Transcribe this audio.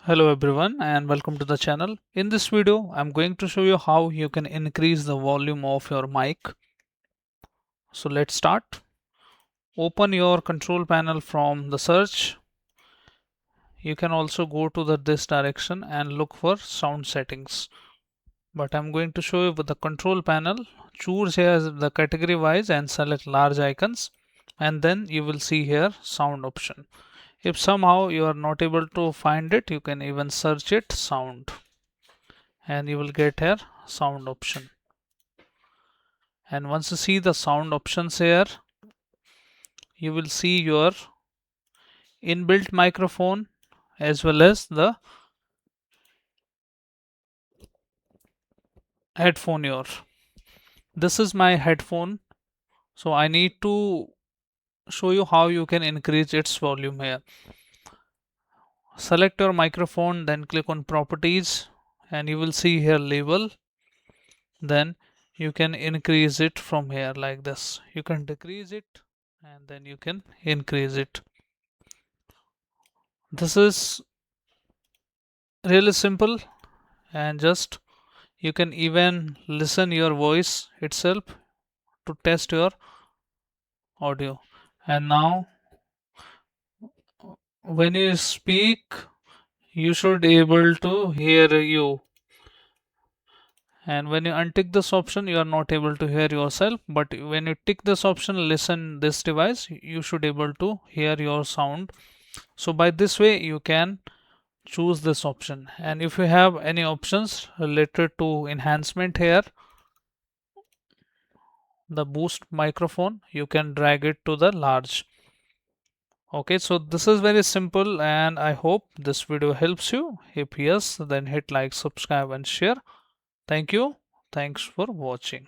Hello everyone and welcome to the channel. In this video, I'm going to show you how you can increase the volume of your mic. So let's start. Open your control panel from the search. You can also go to this direction and look for sound settings. But I'm going to show you with the control panel. Choose here the category wise and select large icons. And then you will see here sound option. If somehow you are not able to find it, you can even search it sound. And you will get here sound option. And once you see the sound options here, you will see your inbuilt microphone as well as the headphone here. This is my headphone, so I need to show you how you can increase its volume here. Select your microphone, then click on properties, and you will see here label. Then you can increase it from here like this. You can decrease it and then you can increase it. This is really simple, and just you can even listen your voice itself to test your audio. And now when you speak, you should able to hear you. And when you untick this option, you are not able to hear yourself. But when you tick this option, listen this device, you should able to hear your sound. So by this way, you can choose this option. And if you have any options related to enhancement here, the boost microphone, you can drag it to the large. Okay, so this is very simple and I hope this video helps you. If yes, then hit like, subscribe and share. Thank you. Thanks for watching.